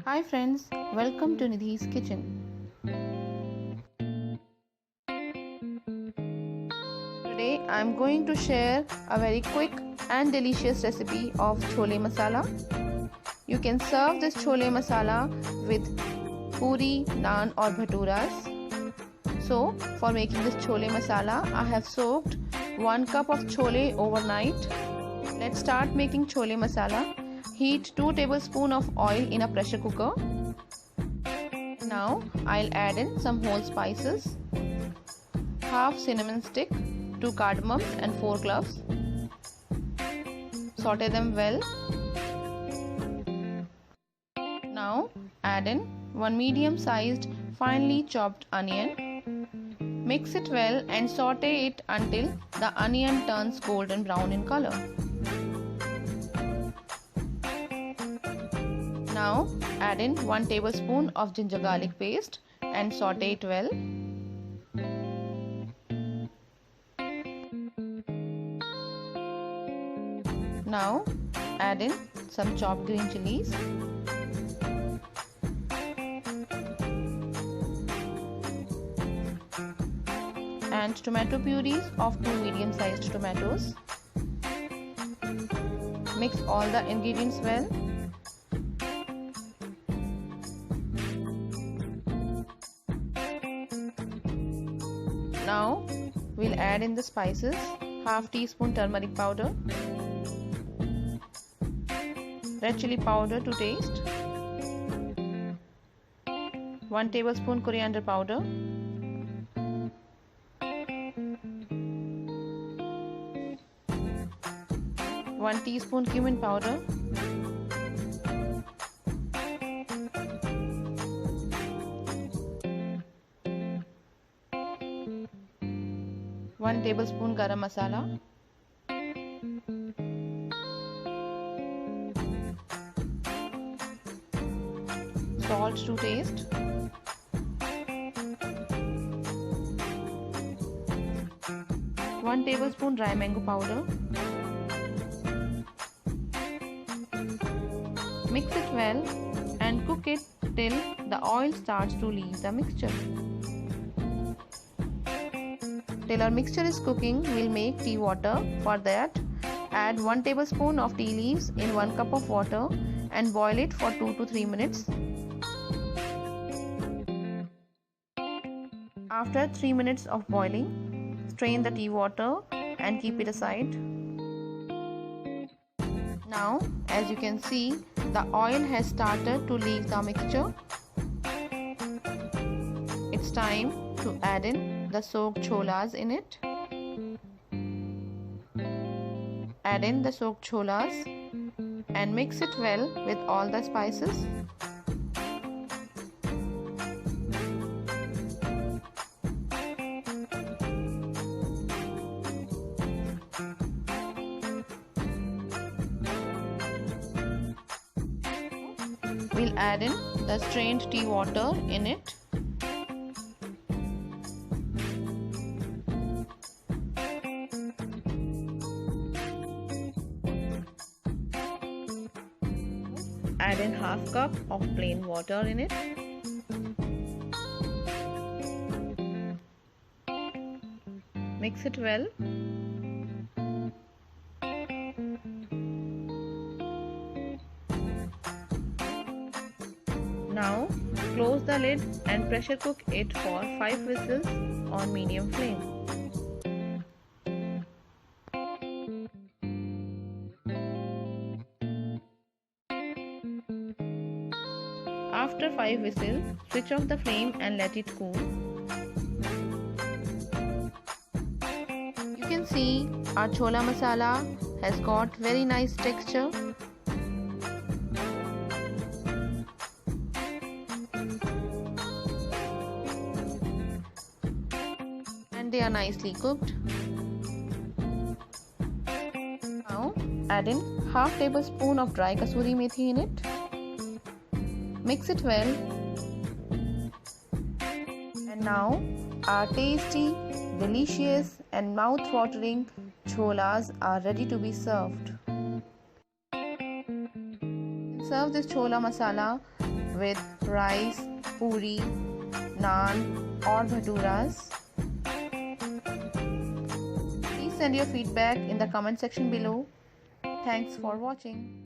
Hi friends, welcome to Nidhi's Kitchen. Today I am going to share a very quick and delicious recipe of Chole Masala. You can serve this Chole Masala with puri, naan or bhaturas. So for making this Chole Masala, I have soaked 1 cup of chole overnight. Let's start making Chole Masala. Heat 2 tablespoons of oil in a pressure cooker. Now I'll add in some whole spices, half cinnamon stick, 2 cardamoms and 4 cloves. Saute them well. Now add in 1 medium-sized finely chopped onion. Mix it well and saute it until the onion turns golden brown in color. Now add in 1 tablespoon of ginger garlic paste and saute it well. Now add in some chopped green chilies. And tomato purees of 2 medium-sized tomatoes. Mix all the ingredients well. Now we'll add in the spices, half teaspoon turmeric powder, red chili powder to taste, 1 tablespoon coriander powder, one teaspoon cumin powder, one tablespoon garam masala, salt to taste, one tablespoon dry mango powder. Mix it well and cook it till the oil starts to leave the mixture. Till our mixture is cooking, we'll make tea water. For that, add 1 tablespoon of tea leaves in 1 cup of water and boil it for 2 to 3 minutes. After 3 minutes of boiling, strain the tea water and keep it aside. Now, as you can see, the oil has started to leave the mixture. It's time to add in the soaked cholas in it. Add in the soaked cholas and mix it well with all the spices. We'll add in the strained tea water in it. Add in half cup of plain water in it. Mix it well. Now close the lid and pressure cook it for 5 whistles on medium flame. After 5 whistles, switch off the flame and let it cool. You can see our chola masala has got very nice texture. And they are nicely cooked. Now add in half tablespoon of dry kasuri methi in it. Mix it well. And now our tasty, delicious and mouth-watering cholas are ready to be served. Serve this chola masala with rice, puri, naan or bhaturas. Please send your feedback in the comment section below. Thanks for watching.